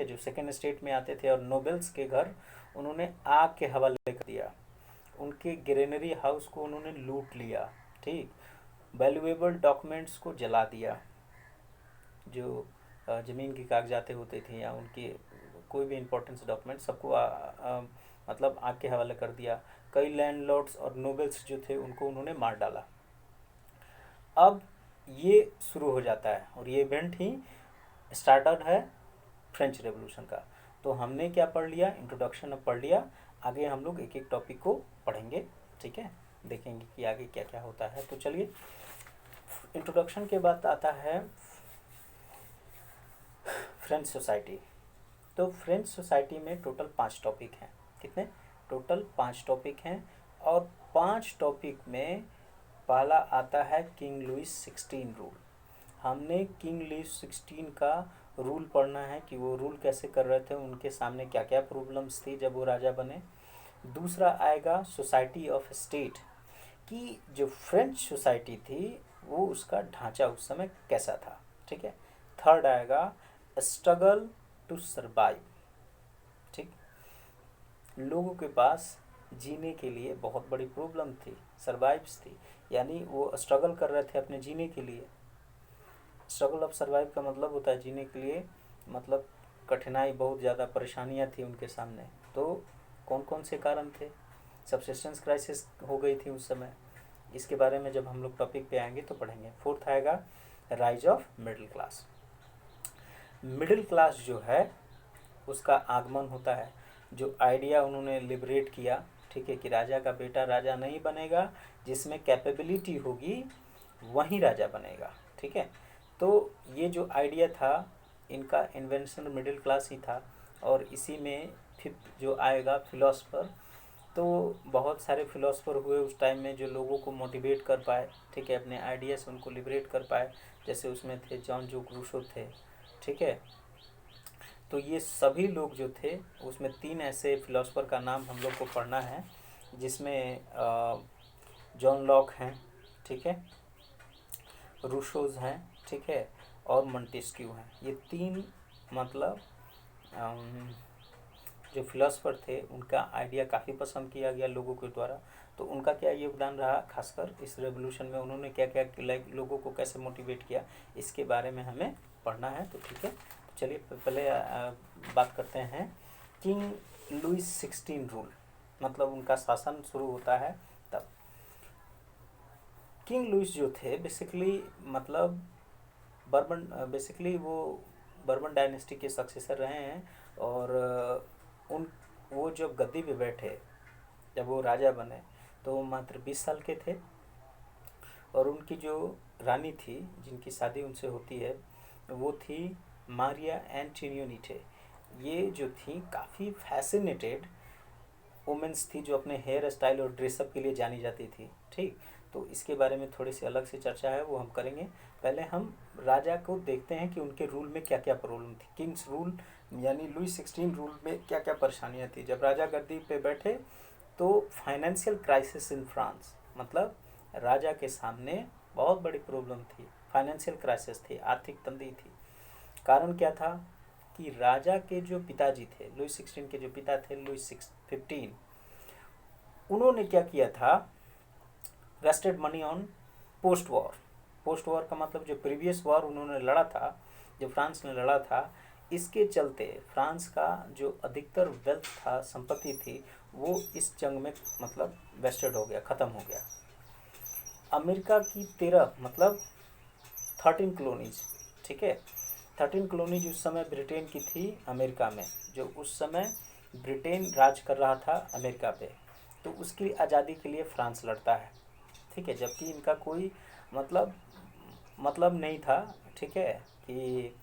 जो second state में आते थे और नोबेल्स के घर उन्होंने आग के हवाले कर दिया, उनके ग्रेनरी हाउस को उन्होंने लूट लिया, ठीक, वैल्यूएबल डॉक्यूमेंट्स को जला दिया, जो ज़मीन की कागजातें होते थे या उनके कोई भी इम्पोर्टेंस डॉक्यूमेंट सबको मतलब आग के हवाले कर दिया। कई लैंडलॉर्ड्स और नोबल्स जो थे उनको उन्होंने मार डाला। अब ये शुरू हो जाता है और ये इवेंट ही स्टार्टर है फ्रेंच रेवोल्यूशन का। तो हमने क्या पढ़ लिया, इंट्रोडक्शन अब पढ़ लिया, आगे हम लोग एक एक टॉपिक को पढ़ेंगे, ठीक है, देखेंगे कि आगे क्या क्या होता है। तो चलिए, इंट्रोडक्शन के बाद आता है फ्रेंच सोसाइटी। तो फ्रेंच सोसाइटी में टोटल 5 टॉपिक हैं। कितने? टोटल 5 टॉपिक हैं और 5 टॉपिक में पहला आता है किंग लुइस 16 रूल। हमने किंग लुइस 16 का रूल पढ़ना है कि वो रूल कैसे कर रहे थे, उनके सामने क्या क्या प्रॉब्लम्स थी जब वो राजा बने। दूसरा आएगा सोसाइटी ऑफ स्टेट, कि जो फ्रेंच सोसाइटी थी वो उसका ढांचा उस समय कैसा था, ठीक है। थर्ड आएगा स्ट्रगल टू सरवाइव, ठीक, लोगों के पास जीने के लिए बहुत बड़ी प्रॉब्लम थी, सर्वाइव्स थी, यानी वो स्ट्रगल कर रहे थे अपने जीने के लिए। स्ट्रगल ऑफ सर्वाइव का मतलब होता है जीने के लिए, मतलब कठिनाई, बहुत ज़्यादा परेशानियां थी उनके सामने। तो कौन कौन से कारण थे? सबसिस्टेंस क्राइसिस हो गई थी उस समय, इसके बारे में जब हम लोग टॉपिक पे आएंगे तो पढ़ेंगे। फोर्थ आएगा rise of middle class. Middle class जो है उसका आगमन होता है, जो आइडिया उन्होंने लिबरेट किया, ठीक है, कि राजा का बेटा राजा नहीं बनेगा, जिसमें कैपेबिलिटी होगी वही राजा बनेगा, ठीक है। तो ये जो आइडिया था इनका इन्वेंशन मिडिल क्लास ही था। और इसी में फिफ्थ जो आएगा फिलोसफर, तो बहुत सारे फिलोसफर हुए उस टाइम में जो लोगों को मोटिवेट कर पाए, ठीक है, अपने आइडिया से उनको लिबरेट कर पाए। जैसे उसमें थे जॉन जैक रूसो थे, ठीक है। तो ये सभी लोग जो थे उसमें 3 ऐसे फिलोसफर का नाम हम लोग को पढ़ना है, जिसमें जॉन लॉक हैं, ठीक है, रूसोज हैं, ठीक है, और मोंटेस्क्यू हैं। ये 3 मतलब जो फिलोसफर थे उनका आइडिया काफ़ी पसंद किया गया लोगों के द्वारा। तो उनका क्या योगदान रहा खासकर इस रेवोल्यूशन में, उन्होंने क्या क्या लोगों को कैसे मोटिवेट किया, इसके बारे में हमें पढ़ना है। तो ठीक है, तो चलिए पहले बात करते हैं किंग लुइस 16 रूल, मतलब उनका शासन शुरू होता है तब। किंग लुइस जो थे बेसिकली मतलब बेसिकली वो बर्बन डायनेस्टी के सक्सेसर रहे हैं। और उन वो जब गद्दी पे बैठे, जब वो राजा बने, तो वो मात्र 20 साल के थे। और उनकी जो रानी थी जिनकी शादी उनसे होती है वो थी मारिया एंटोनियोनीटे। ये जो थी काफ़ी फैसिनेटेड वुमेंस थी, जो अपने हेयर स्टाइल और ड्रेसअप के लिए जानी जाती थी, ठीक। तो इसके बारे में थोड़ी सी अलग से चर्चा है, वो हम करेंगे। पहले हम राजा को देखते हैं कि उनके रूल में क्या क्या प्रॉब्लम थी। किंग्स रूल यानी लुई 16 रूल में क्या क्या परेशानियाँ थी। जब राजा गद्दी पे बैठे तो फाइनेंशियल क्राइसिस इन फ्रांस, मतलब राजा के सामने बहुत बड़ी प्रॉब्लम थी, फाइनेंशियल क्राइसिस थी, आर्थिक तंगी थी। कारण क्या था कि राजा के जो पिताजी थे, लुई 16 के जो पिता थे लुई 15, उन्होंने क्या किया था, wasted money on post war. Post war का मतलब जो प्रीवियस वॉर उन्होंने लड़ा था, जो फ्रांस ने लड़ा था, इसके चलते फ्रांस का जो अधिकतर वेल्थ था, संपत्ति थी, वो इस जंग में मतलब वेस्टेड हो गया, ख़त्म हो गया। अमेरिका की 13 मतलब 13 कॉलोनीज, ठीक है, 13 कॉलोनीज उस समय ब्रिटेन की थी अमेरिका में, जो उस समय ब्रिटेन राज कर रहा था अमेरिका पे। तो उसकी आज़ादी के लिए फ्रांस लड़ता है, ठीक है, जबकि इनका कोई मतलब नहीं था, ठीक है, कि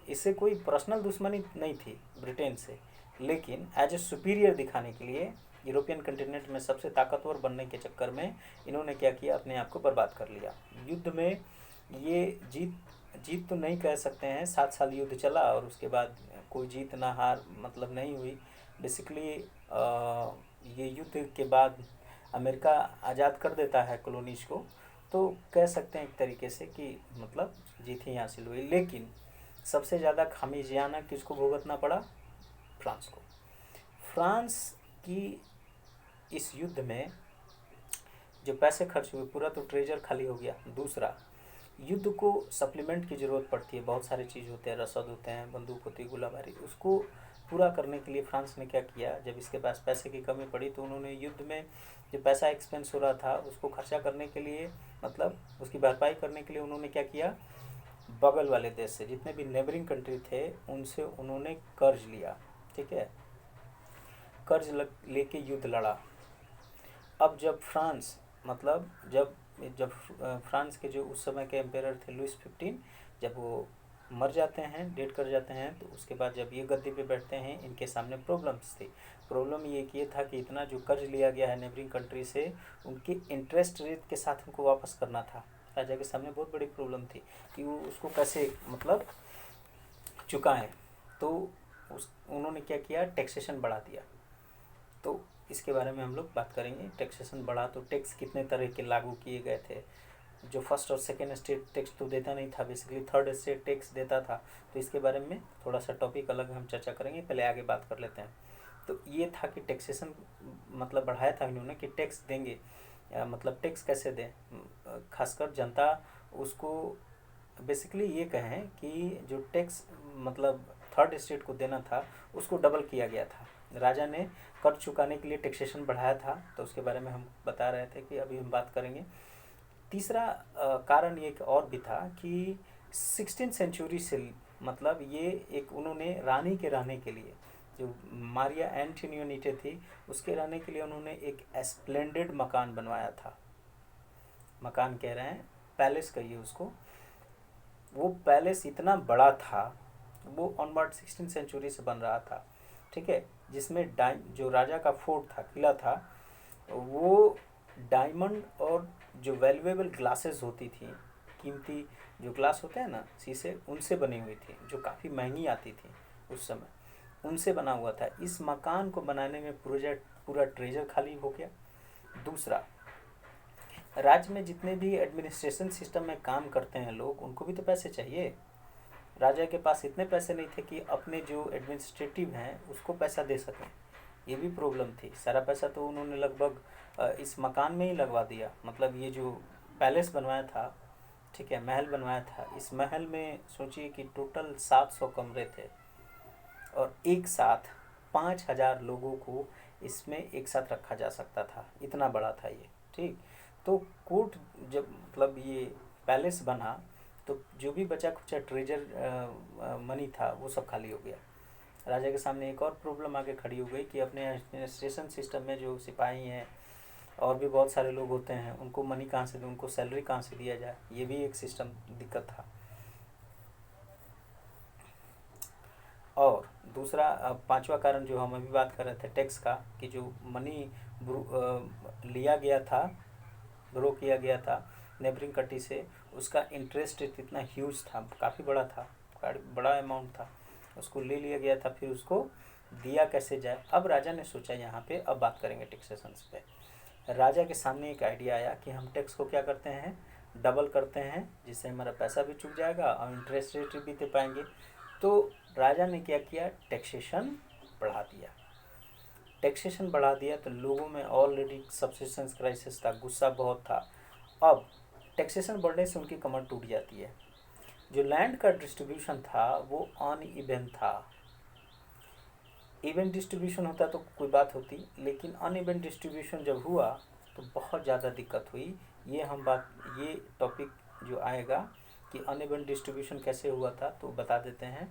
इससे कोई पर्सनल दुश्मनी नहीं थी ब्रिटेन से, लेकिन एज ए सुपीरियर दिखाने के लिए यूरोपियन कंटिनेंट में सबसे ताकतवर बनने के चक्कर में इन्होंने क्या किया, अपने आप को बर्बाद कर लिया। युद्ध में ये जीत तो नहीं कह सकते हैं, 7 साल युद्ध चला और उसके बाद कोई जीत ना हार मतलब नहीं हुई। बेसिकली ये युद्ध के बाद अमेरिका आज़ाद कर देता है कॉलोनीज को, तो कह सकते हैं एक तरीके से कि मतलब जीत ही हासिल हुई। लेकिन सबसे ज़्यादा खामियाजा किसको भुगतना पड़ा? फ्रांस को। फ्रांस की इस युद्ध में जो पैसे खर्च हुए पूरा तो ट्रेजर खाली हो गया। दूसरा, युद्ध को सप्लीमेंट की ज़रूरत पड़ती है, बहुत सारे चीज़ होते हैं, रसद होते हैं, बंदूक होती है, गोलाबारी, उसको पूरा करने के लिए फ्रांस ने क्या किया, जब इसके पास पैसे की कमी पड़ी तो उन्होंने युद्ध में जो पैसा एक्सपेंस हो रहा था उसको खर्चा करने के लिए, मतलब उसकी भरपाई करने के लिए उन्होंने क्या किया, बगल वाले देश से जितने भी नेबरिंग कंट्री थे उनसे उन्होंने कर्ज लिया। ठीक है, कर्ज लेके युद्ध लड़ा। अब जब फ्रांस, मतलब जब जब फ्रांस के जो उस समय के एम्पेरर थे लुइस 15, जब वो मर जाते हैं, डेड कर जाते हैं, तो उसके बाद जब ये गद्दी पे बैठते हैं, इनके सामने प्रॉब्लम्स थी। प्रॉब्लम ये था कि इतना जो कर्ज लिया गया है नेबरिंग कंट्री से, उनके इंटरेस्ट रेट के साथ उनको वापस करना था। राजा के सामने बहुत बड़ी प्रॉब्लम थी कि वो उसको कैसे मतलब चुकाएं। तो उन्होंने क्या किया, टैक्सेशन बढ़ा दिया। तो इसके बारे में हम लोग बात करेंगे। टैक्सेशन बढ़ा तो टैक्स कितने तरह के लागू किए गए थे। जो फर्स्ट और सेकेंड स्टेट टैक्स तो देता नहीं था, बेसिकली थर्ड स्टेट टैक्स देता था। तो इसके बारे में थोड़ा सा टॉपिक अलग हम चर्चा करेंगे, पहले आगे बात कर लेते हैं। तो ये था कि टैक्सेशन मतलब बढ़ाया था इन्होंने कि टैक्स देंगे, मतलब टैक्स कैसे दें, खासकर जनता उसको बेसिकली ये कहें कि जो टैक्स मतलब थर्ड स्टेट को देना था उसको डबल किया गया था। राजा ने कर चुकाने के लिए टैक्सेशन बढ़ाया था, तो उसके बारे में हम बता रहे थे कि अभी हम बात करेंगे। तीसरा कारण ये एक और भी था कि 16th सेंचुरी से मतलब ये एक उन्होंने रानी के रहने के लिए, जो मारिया एंटोनियोनीटे थी उसके रहने के लिए उन्होंने एक स्प्लेंडेड मकान बनवाया था। मकान कह रहे हैं, पैलेस कहिए उसको। वो पैलेस इतना बड़ा था, वो ऑनवर्ड 16th सेंचुरी से बन रहा था। ठीक है, जिसमें जो राजा का फोर्ट था, किला था, वो डायमंड और जो वैल्यूएबल ग्लासेस होती थी, कीमती जो ग्लास होते हैं ना शीशे, उनसे बनी हुई थी, जो काफ़ी महंगी आती थी उस समय, उनसे बना हुआ था। इस मकान को बनाने में पूरा ट्रेजर खाली हो गया। दूसरा, राज्य में जितने भी एडमिनिस्ट्रेशन सिस्टम में काम करते हैं लोग, उनको भी तो पैसे चाहिए। राजा के पास इतने पैसे नहीं थे कि अपने जो एडमिनिस्ट्रेटिव हैं उसको पैसा दे सकें, ये भी प्रॉब्लम थी। सारा पैसा तो उन्होंने लगभग इस मकान में ही लगवा दिया। मतलब ये जो पैलेस बनवाया था, ठीक है, महल बनवाया था, इस महल में सोचिए कि टोटल 700 कमरे थे और एक साथ 5000 लोगों को इसमें एक साथ रखा जा सकता था, इतना बड़ा था ये। ठीक, तो कोर्ट जब मतलब ये पैलेस बना तो जो भी बचा कुचा ट्रेजर मनी था वो सब खाली हो गया। राजा के सामने एक और प्रॉब्लम आगे खड़ी हो गई कि अपने एडमिनिस्ट्रेशन सिस्टम में जो सिपाही हैं और भी बहुत सारे लोग होते हैं, उनको मनी कहाँ से दें, उनको सैलरी कहाँ से दिया जाए, ये भी एक सिस्टम दिक्कत था। और दूसरा पांचवा कारण जो हम अभी बात कर रहे थे टैक्स का, कि जो मनी लिया गया था, ग्रो किया गया था नेबरिंग कंट्री से, उसका इंटरेस्ट रेट इतना ह्यूज था, काफ़ी बड़ा था, बड़ा अमाउंट था, उसको ले लिया गया था, फिर उसको दिया कैसे जाए। अब राजा ने सोचा, यहाँ पे अब बात करेंगे टैक्सेशन पे। राजा के सामने एक आइडिया आया कि हम टैक्स को क्या करते हैं, डबल करते हैं, जिससे हमारा पैसा भी चुक जाएगा और इंटरेस्ट रेट भी दे पाएंगे। तो राजा ने क्या किया, टैक्सेशन बढ़ा दिया। टैक्सेशन बढ़ा दिया तो लोगों में ऑलरेडी सब्सिस्टेंस क्राइसिस था, गुस्सा बहुत था। अब टैक्सेशन बढ़ने से उनकी कमर टूट जाती है। जो लैंड का डिस्ट्रीब्यूशन था वो अनइवन था। इवन डिस्ट्रीब्यूशन होता तो कोई बात होती, लेकिन अनइवन डिस्ट्रीब्यूशन जब हुआ तो बहुत ज़्यादा दिक्कत हुई। ये टॉपिक जो आएगा कि अनइवन डिस्ट्रीब्यूशन कैसे हुआ था, तो बता देते हैं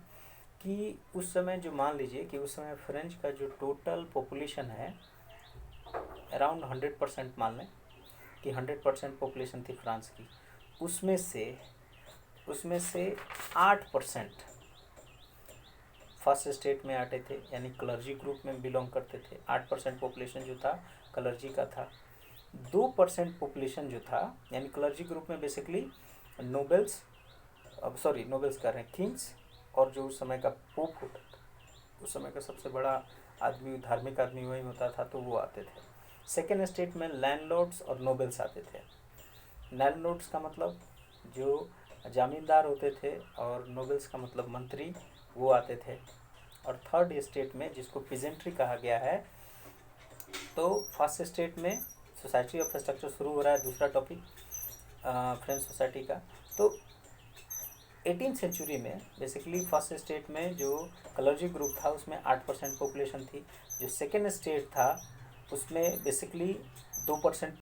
कि उस समय जो मान लीजिए कि उस समय फ्रेंच का जो टोटल पॉपुलेशन है अराउंड 100% मान लें कि 100% पॉपुलेशन थी फ्रांस की, उसमें से 8% फर्स्ट स्टेट में आते थे, यानी क्लर्जी ग्रुप में बिलोंग करते थे। 8% पॉपुलेशन जो था क्लर्जी का था। 2% पॉपुलेशन जो था, यानी क्लर्जी ग्रुप में बेसिकली नोबल्स, नोबल्स कर रहे हैं, किंग्स, और जो उस समय का पोप होता था, उस समय का सबसे बड़ा आदमी, धार्मिक आदमी वही होता था, तो वो आते थे। सेकेंड स्टेट में लैंडलॉर्ड्स और नोबल्स आते थे। लैंडलॉर्ड्स का मतलब जो जमींदार होते थे, और नोबल्स का मतलब मंत्री, वो आते थे। और थर्ड स्टेट में, जिसको पीजेंट्री कहा गया है, तो फर्स्ट स्टेट में सोसाइटी ऑफ स्ट्रक्चर शुरू हो रहा है, दूसरा टॉपिक फ्रेंच सोसाइटी का। तो 18th सेंचुरी में बेसिकली फर्स्ट स्टेट में जो कलर्जी ग्रुप था उसमें 8% पॉपुलेशन थी। जो सेकेंड स्टेट था उसमें बेसिकली 2%